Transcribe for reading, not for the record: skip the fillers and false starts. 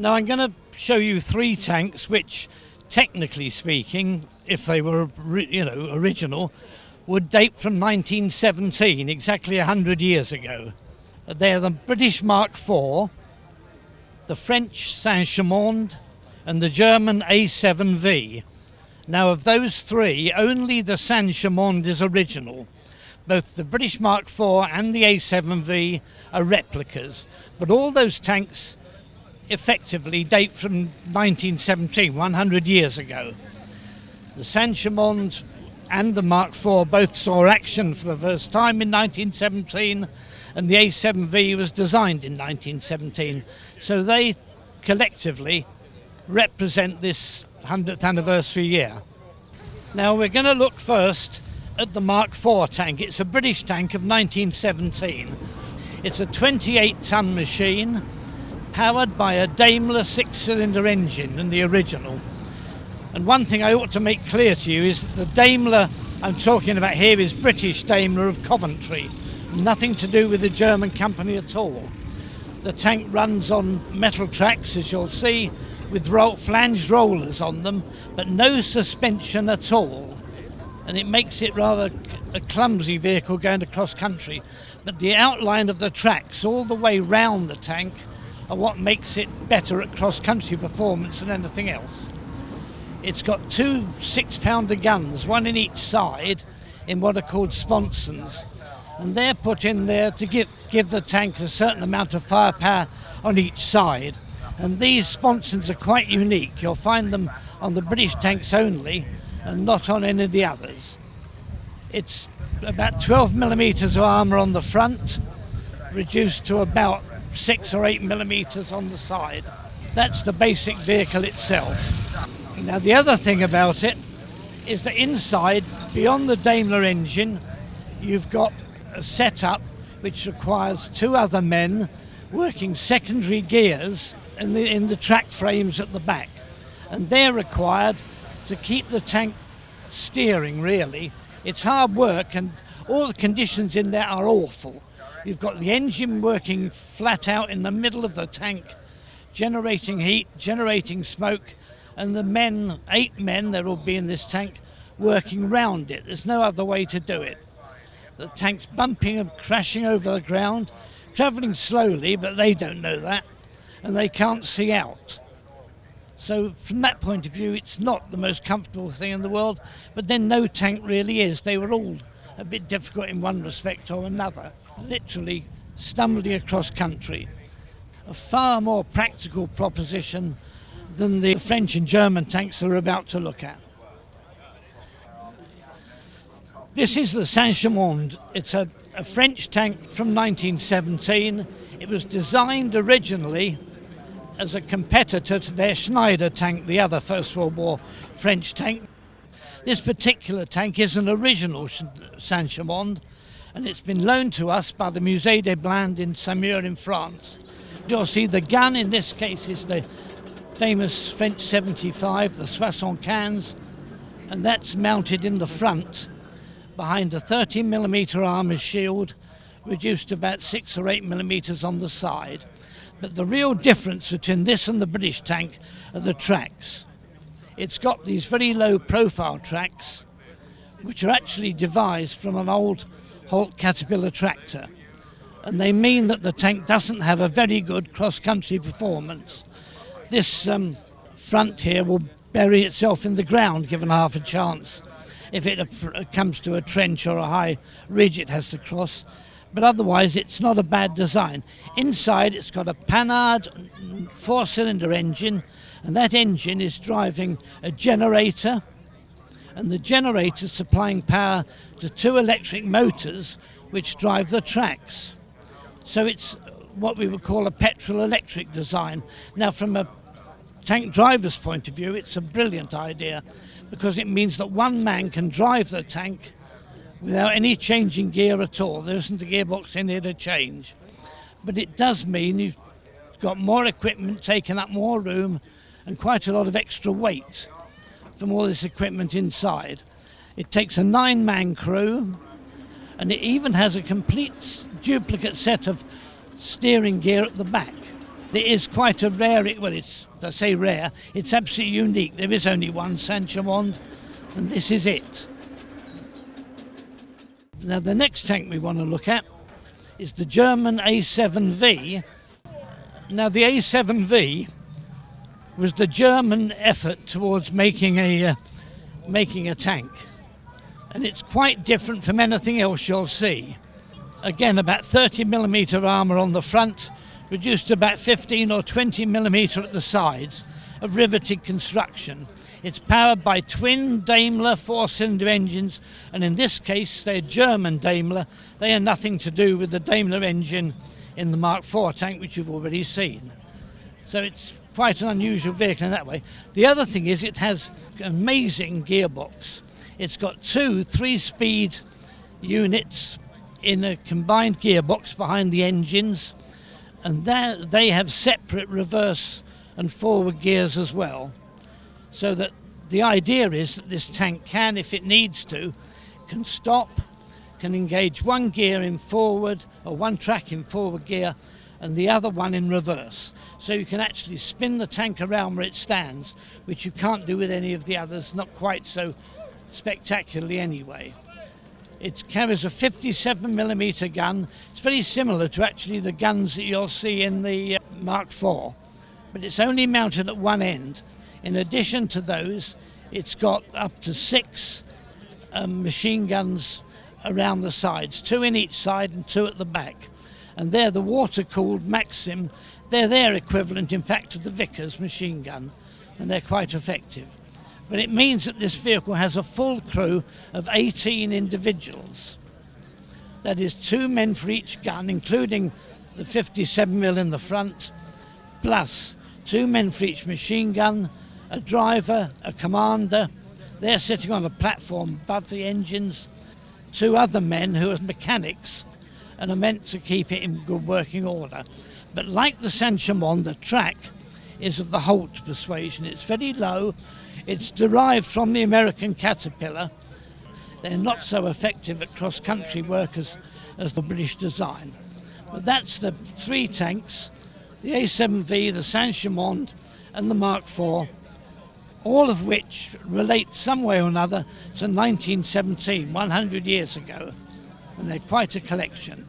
Now I'm going to show you three tanks which, technically speaking, if they were original, would date from 1917, exactly 100 years ago. They're the British Mark IV, the French Saint-Chamond and the German A7V. Now of those three, only the Saint-Chamond is original. Both the British Mark IV and the A7V are replicas, but all those tanks effectively date from 1917, 100 years ago. The Saint-Chamond and the Mark IV both saw action for the first time in 1917, and the A7V was designed in 1917. So they collectively represent this 100th anniversary year. Now we're going to look first at the Mark IV tank. It's a British tank of 1917. It's a 28-ton machine powered by a Daimler six-cylinder engine in the original. And one thing I ought to make clear to you is that the Daimler I'm talking about here is British Daimler of Coventry. Nothing to do with the German company at all. The tank runs on metal tracks, as you'll see, with flanged rollers on them, but no suspension at all. And it makes it rather a clumsy vehicle going across country. But the outline of the tracks all the way round the tank are what makes it better at cross-country performance than anything else. It's got two 6-pounder guns, one in each side, in what are called sponsons. And they're put in there to give the tank a certain amount of firepower on each side. And these sponsons are quite unique. You'll find them on the British tanks only and not on any of the others. It's about 12 millimetres of armour on the front, reduced to about 6 or 8 millimetres on the side. That's the basic vehicle itself. Now the other thing about it is that inside, beyond the Daimler engine, you've got a setup which requires two other men working secondary gears in the track frames at the back. And they're required to keep the tank steering, really. It's hard work and all the conditions in there are awful. You've got the engine working flat out in the middle of the tank, generating heat, generating smoke, and the men, 8 men there will be in this tank, working round it. There's no other way to do it. The tank's bumping and crashing over the ground, travelling slowly, but they don't know that, and they can't see out. So from that point of view, it's not the most comfortable thing in the world, but then no tank really is. They were all a bit difficult in one respect or another, literally stumbling across country. A far more practical proposition than the French and German tanks that we're about to look at. This is the Saint-Chamond. It's a French tank from 1917. It was designed originally as a competitor to their Schneider tank, the other First World War French tank. This particular tank is an original Saint-Chamond, and it's been loaned to us by the Musée des Blindes in Saumur in France. You'll see the gun in this case is the famous French 75, the 75, and that's mounted in the front behind a 30mm armour shield, reduced to about 6 or 8 millimetres on the side. But the real difference between this and the British tank are the tracks. It's got these very low profile tracks, which are actually devised from an old Holt Caterpillar tractor. And they mean that the tank doesn't have a very good cross-country performance. This front here will bury itself in the ground given half a chance. If it comes to a trench or a high ridge it has to cross. But otherwise it's not a bad design. Inside it's got a Panhard 4-cylinder engine, and that engine is driving a generator, and the generator is supplying power to 2 electric motors which drive the tracks. So it's what we would call a petrol-electric design. Now from a tank driver's point of view, it's a brilliant idea because it means that one man can drive the tank without any changing gear at all. There isn't a gearbox in here to change. But it does mean you've got more equipment, taking up more room, and quite a lot of extra weight from all this equipment inside. It takes a 9-man crew, and it even has a complete duplicate set of steering gear at the back. It is quite a rare, well, I say rare, it's absolutely unique. There is only one Saint-Chamond, and this is it. Now the next tank we want to look at is the German A7V. Now the A7V was the German effort towards making a tank, and it's quite different from anything else you'll see. Again, about 30mm armour on the front, reduced to about 15 or 20mm at the sides, of riveted construction. It's powered by twin Daimler 4-cylinder engines, and in this case they're German Daimler. They are nothing to do with the Daimler engine in the Mark IV tank, which you've already seen. So it's quite an unusual vehicle in that way. The other thing is it has an amazing gearbox. It's got two 3-speed units in a combined gearbox behind the engines, and they have separate reverse and forward gears as well, so that the idea is that this tank can, if it needs to, can stop, can engage one gear in forward, or one track in forward gear and the other one in reverse, so you can actually spin the tank around where it stands, which you can't do with any of the others, not quite so spectacularly anyway. It carries a 57mm gun. It's very similar to actually the guns that you'll see in the Mark IV, but it's only mounted at one end. In addition to those, it's got up to 6 machine guns around the sides, 2 in each side and 2 at the back. And they're the water-cooled Maxim. They're their equivalent, in fact, to the Vickers machine gun, and they're quite effective. But it means that this vehicle has a full crew of 18 individuals. That is 2 men for each gun, including the 57mm in the front, plus 2 men for each machine gun, a driver, a commander. They're sitting on a platform above the engines. 2 other men who are mechanics and are meant to keep it in good working order. But like the Saint-Chamond, the track is of the Holt persuasion. It's very low. It's derived from the American Caterpillar. They're not so effective at cross-country work as the British design. But that's the 3 tanks, the A7V, the Saint-Chamond and the Mark IV, all of which relate some way or another to 1917, 100 years ago. And they're quite a collection.